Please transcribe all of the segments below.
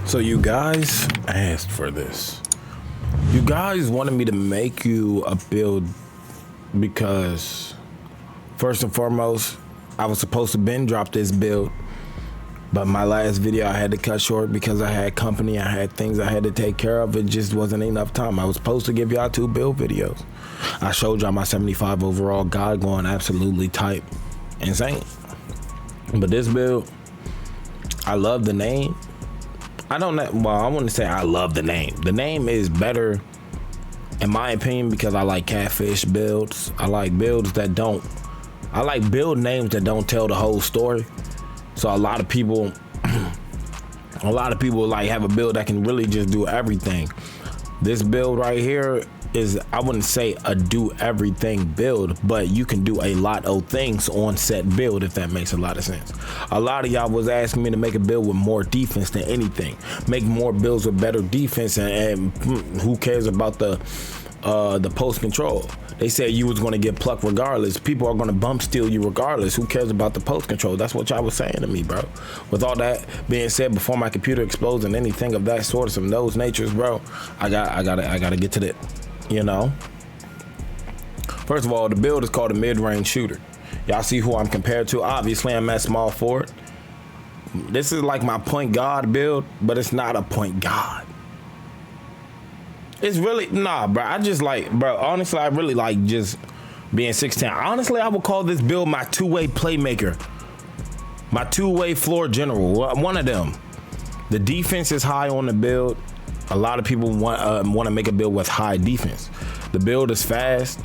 So you guys asked for this. You guys wanted me to make you a build because first and foremost, I was supposed to been drop this build, but my last video I had to cut short because I had company, I had things I had to take care of. It just wasn't enough time. I was supposed to give y'all 2 build videos. I showed y'all my 75 overall, God going absolutely tight, insane. But this build, I love the name. I don't know, well, I wouldn't say I love the name. The name is better, in my opinion, because I like catfish builds. I like builds that don't, I like build names that don't tell the whole story. So a lot of people like have a build that can really just do everything. This build right here is, I wouldn't say a do everything build, but you can do a lot of things on set build, if that makes a lot of sense. A lot of y'all was asking me to make a build with more defense than anything, make more builds with better defense, and who cares about the post control? They said you was going to get plucked regardless. People are going to bump steal you regardless. Who cares about the post control? That's what y'all was saying to me, bro. With all that being said, before my computer explodes and anything of that sort, some of those natures, bro, I gotta get to that. You know, first of all, the build is called a mid-range shooter. Y'all see who I'm compared to? Obviously, I'm at small forward. This is like my point guard build, but it's not a point guard. It's really, nah, bro. I just like, bro, honestly, I really like just being 6'10". Honestly, I would call this build my two-way playmaker, my two-way floor general, one of them. The defense is high on the build. A lot of people want to make a build with high defense. The build is fast,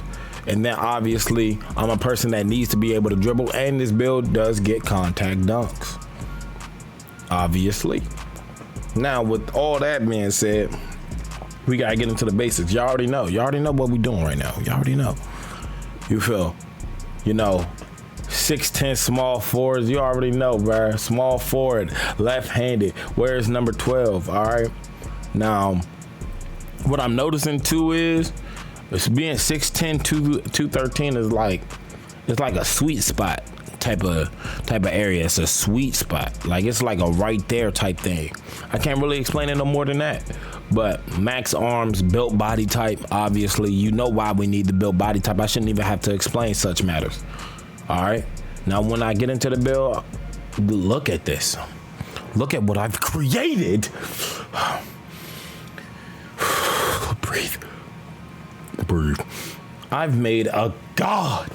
and then obviously I'm a person that needs to be able to dribble, and this build does get contact dunks, obviously. Now, with all that being said, we gotta get into the basics. Y'all already know. Y'all already know what we doing right now. Y'all already know. You feel? You know, 6'10" small forwards. You already know, bro. Small forward, left-handed. Where's number 12? All right. Now, what I'm noticing too is, it's being 6'10", 213 is like, it's like a sweet spot type of area. It's a sweet spot. Like, it's like a right there type thing. I can't really explain it no more than that. But max arms, built body type, obviously, you know why we need the built body type. I shouldn't even have to explain such matters. All right. Now, when I get into the build, look at this. Look at what I've created. Breathe. I've made a god.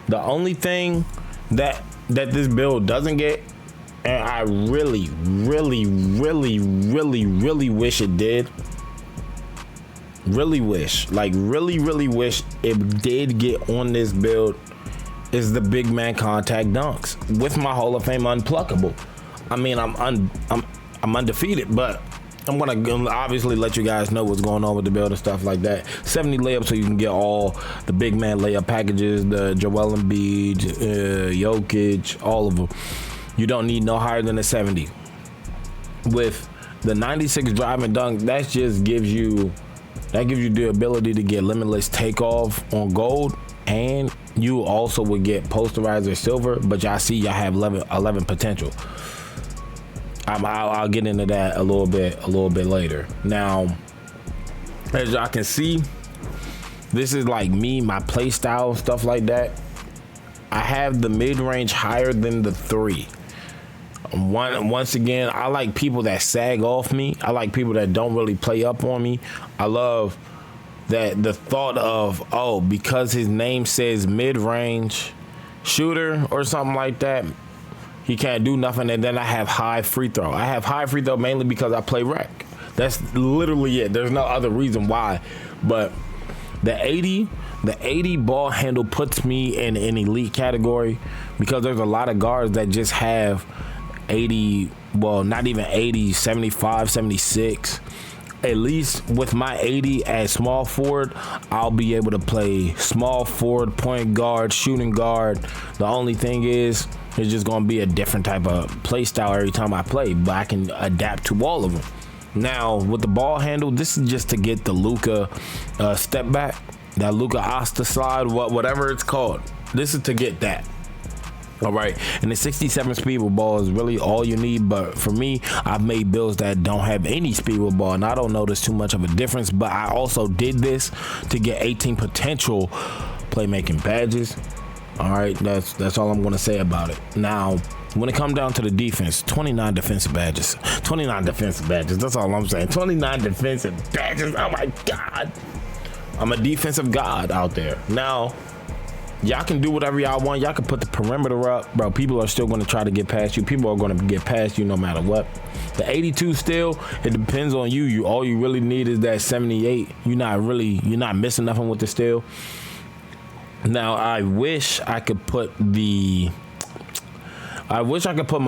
The only thing that this build doesn't get, and I really wish it did. Really wish it did get on this build, is the big man contact dunks with my Hall of Fame unpluckable. I mean, I'm undefeated, but I'm gonna obviously let you guys know what's going on with the build and stuff like that. 70 layups, so you can get all the big man layup packages, the Joel Embiid, Jokic, all of them. You don't need no higher than a 70. With the 96 drive and dunk, that just gives you the ability to get limitless takeoff on gold, and you also would get posterizer silver. But y'all see, y'all have 11 potential. I'll get into that a little bit later. Now, as y'all can see, this is like me, my play style, stuff like that. I have the mid-range higher than the 3. Once again, I like people that sag off me. I like people that don't really play up on me. I love that the thought of, oh, because his name says mid-range shooter or something like that, he can't do nothing. And then I have high free throw. I have high free throw mainly because I play rec. That's literally it. There's no other reason why. But the 80 ball handle puts me in an elite category, because there's a lot of guards that just have 80, well, not even 80, 75, 76. At least with my 80 at small forward, I'll be able to play small forward, point guard, shooting guard. The only thing is, it's just going to be a different type of play style every time I play, but I can adapt to all of them. Now, with the ball handle, this is just to get the Luka step back, that Luka Asta slide, whatever it's called. This is to get that. All right, and the 67 speed with ball is really all you need. But for me, I've made builds that don't have any speed with ball, and I don't notice too much of a difference. But I also did this to get 18 potential playmaking badges. All right, that's all I'm going to say about it. Now, when it comes down to the defense, 29 defensive badges. 29 defensive badges. That's all I'm saying. 29 defensive badges. Oh my God, I'm a defensive god out there now. Y'all can do whatever y'all want. Y'all can put the perimeter up, bro. People are still going to try to get past you. People are going to get past you no matter what. The 82 still, it depends on you. All you really need is that 78. You're not missing nothing with the steal. Now, I wish I could put my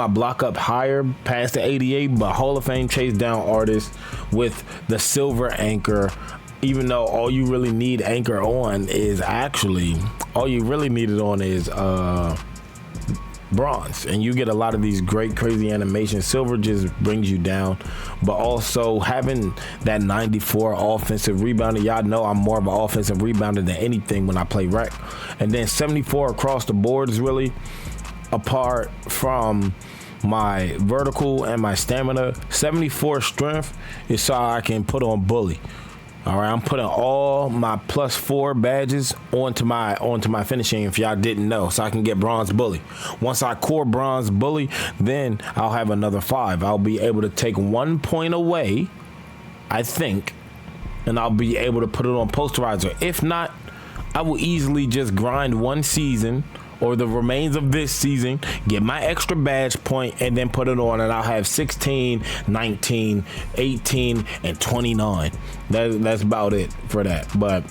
block up higher past the 88, but Hall of Fame chase down artists with the silver anchor. Even though all you really need anchor on is bronze, and you get a lot of these great crazy animations. Silver just brings you down, but also having that 94 offensive rebounding. Y'all know I'm more of an offensive rebounder than anything when I play rec, and then 74 across the board is really, apart from my vertical and my stamina, 74 strength is so I can put on bully. All right, I'm putting all my +4 badges onto my finishing, if y'all didn't know, so I can get bronze bully. Once I core bronze bully, then I'll have another 5. I'll be able to take 1 point away, I think, and I'll be able to put it on posterizer. If not, I will easily just grind one season or the remains of this season, get my extra badge point, and then put it on, and I'll have 16, 19, 18, and 29. That's about it for that. But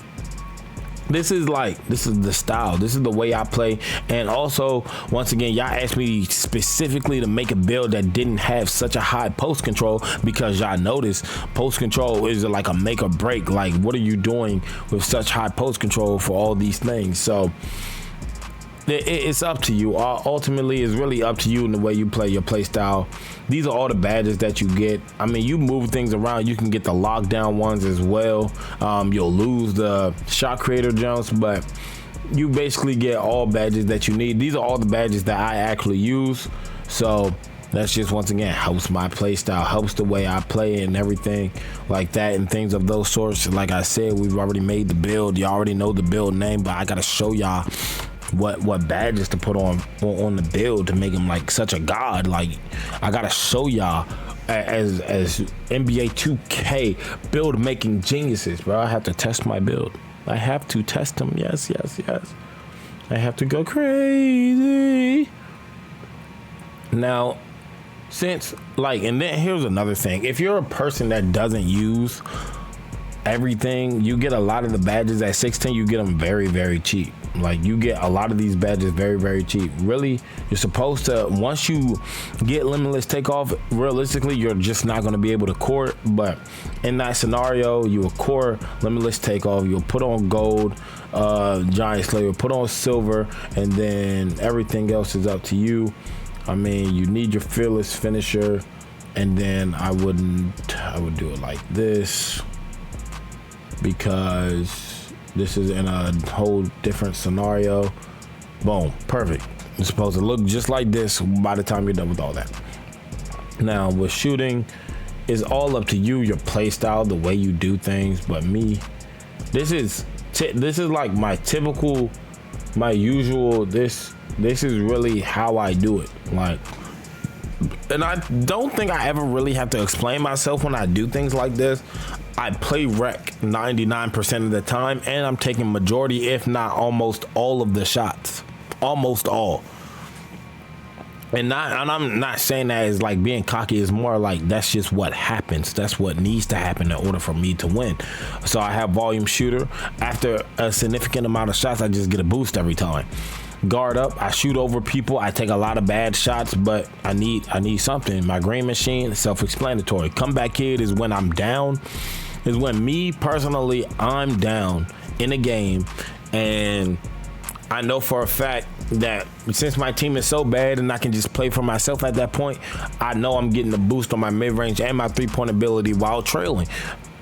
this is the style. This is the way I play. And also, once again, y'all asked me specifically to make a build that didn't have such a high post control, because y'all notice post control is like a make or break. Like, what are you doing with such high post control for all these things? So it's up to you. Ultimately, it's really up to you in the way you play, your play style. These are all the badges that you get. I mean, you move things around. You can get the lockdown ones as well. You'll lose the shot creator jumps, but you basically get all badges that you need. These are all the badges that I actually use. So that's just, once again, helps my play style, helps the way I play and everything like that, and things of those sorts. Like I said, we've already made the build. You already know the build name, but I got to show y'all what badges to put on the build to make him like such a god. Like, I gotta show y'all as NBA 2K build making geniuses, bro. I have to test my build. I have to test them. Yes. I have to go crazy. Now, since and then here's another thing. If you're a person that doesn't use everything, you get a lot of the badges at 16. You get them very, very cheap. Like, you get a lot of these badges very, very cheap. Really, you're supposed to, once you get limitless takeoff, realistically, you're just not going to be able to core it. But in that scenario, you will core limitless takeoff. You'll put on gold, giant slayer, put on silver, and then everything else is up to you. I mean, you need your fearless finisher, and then I would do it like this, because this is in a whole different scenario. Boom, perfect. It's supposed to look just like this by the time you're done with all that. Now, with shooting, it's all up to you, your play style, the way you do things. But me, this is like my typical, my usual. This is really how I do it. Like, and I don't think I ever really have to explain myself when I do things like this. I play rec 99% of the time, and I'm taking majority, if not almost all of the shots. Almost all. And I'm not saying that as like being cocky. It's more like that's just what happens. That's what needs to happen in order for me to win. So I have volume shooter. After a significant amount of shots, I just get a boost every time. Guard up, I shoot over people. I take a lot of bad shots, but I need something. My green machine, self-explanatory. Comeback kid is when I'm down. Is when me personally, I'm down in a game, and I know for a fact that since my team is so bad and I can just play for myself at that point, I know I'm getting a boost on my mid-range and my three-point ability while trailing,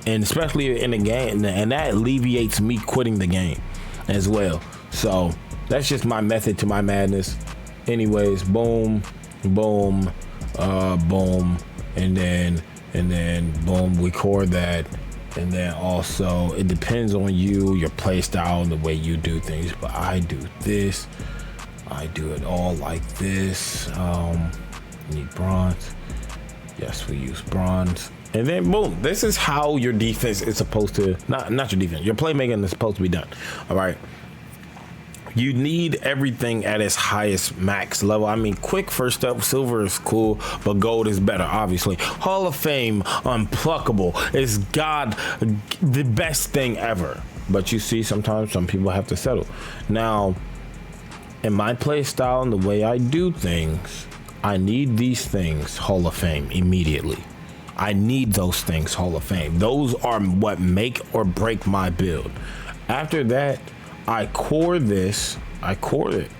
and especially in the game, and that alleviates me quitting the game as well. So that's just my method to my madness. anyways, boom, boom, boom, and then boom, we core that. And then also it depends on you, your play style, and the way you do things. But I do this, I do it all like this. Need bronze. Yes, we use bronze. And then boom, this is how your defense is supposed to, not your defense, your playmaking is supposed to be done. All right. You need everything at its highest max level. I mean, quick first up, silver is cool, but gold is better, obviously. Hall of Fame, unpluckable, is God, the best thing ever. But you see, sometimes some people have to settle. Now, in my play style and the way I do things, I need these things, Hall of Fame, immediately. I need those things, Hall of Fame. Those are what make or break my build. After that, I core this, I core it,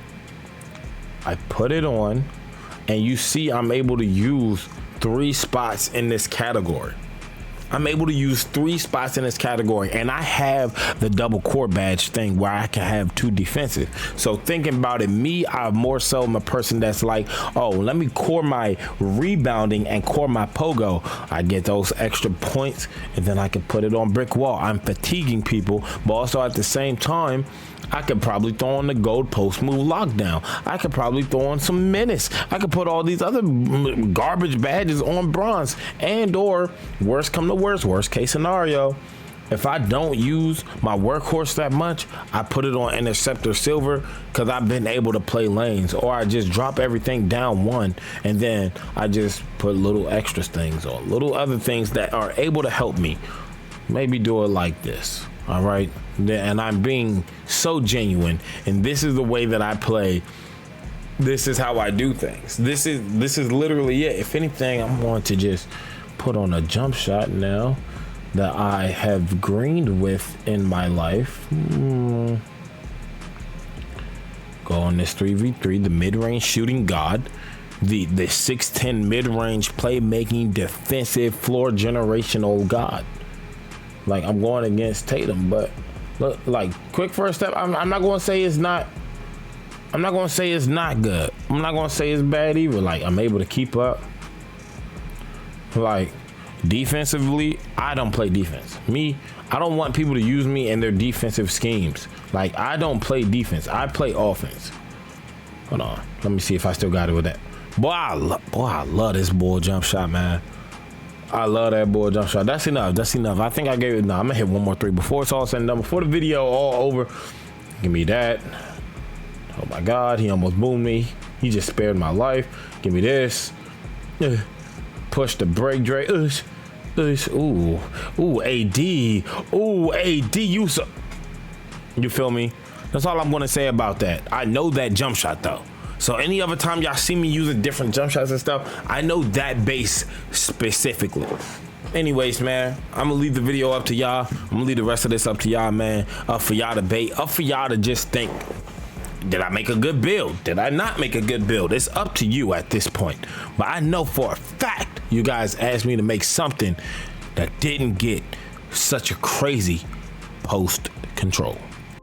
I put it on, and you see I'm able to use 3 spots in this category. I'm able to use 3 spots in this category, and I have the double core badge thing where I can have 2 defensive. So thinking about it, me, I'm more so a person that's like, oh, let me core my rebounding and core my pogo. I get those extra points, and then I can put it on brick wall. I'm fatiguing people, but also at the same time, I could probably throw on the gold post move lockdown. I could probably throw on some menace. I could put all these other garbage badges on bronze, and or worst come to worst case scenario, if I don't use my workhorse that much, I put it on interceptor silver because I've been able to play lanes, or I just drop everything down 1 and then I just put little extra things on, little other things that are able to help me. Maybe do it like this. All right, and I'm being so genuine, and this is the way that I play. This is how I do things. This is literally it. If anything, I'm going to just put on a jump shot now that I have greened with in my life. Go on this 3v3, the mid-range shooting god, the 6'10" mid-range playmaking defensive floor generational god. Like, I'm going against Tatum, but look, like, quick first step. I'm not going to say it's not. I'm not going to say it's not good. I'm not going to say it's bad either. Like, I'm able to keep up. Like, defensively, I don't play defense. Me, I don't want people to use me in their defensive schemes. Like, I don't play defense. I play offense. Hold on. Let me see if I still got it with that. Boy, I love this bull jump shot, man. I love that boy jump shot. That's enough. That's enough. I think I gave it. No, I'm gonna hit one more 3 before it's all said and done. Before the video all over. Give me that. Oh my God, he almost boomed me. He just spared my life. Give me this. Push the break, Dre. Ooh, AD. Ooh, AD. You feel me? That's all I'm gonna say about that. I know that jump shot though. So any other time y'all see me using different jump shots and stuff, I know that base specifically. Anyways, man, I'm gonna leave the video up to y'all. I'm gonna leave the rest of this up to y'all, man. Up for y'all to bait, up for y'all to just think, did I make a good build? Did I not make a good build? It's up to you at this point. But I know for a fact you guys asked me to make something that didn't get such a crazy post control.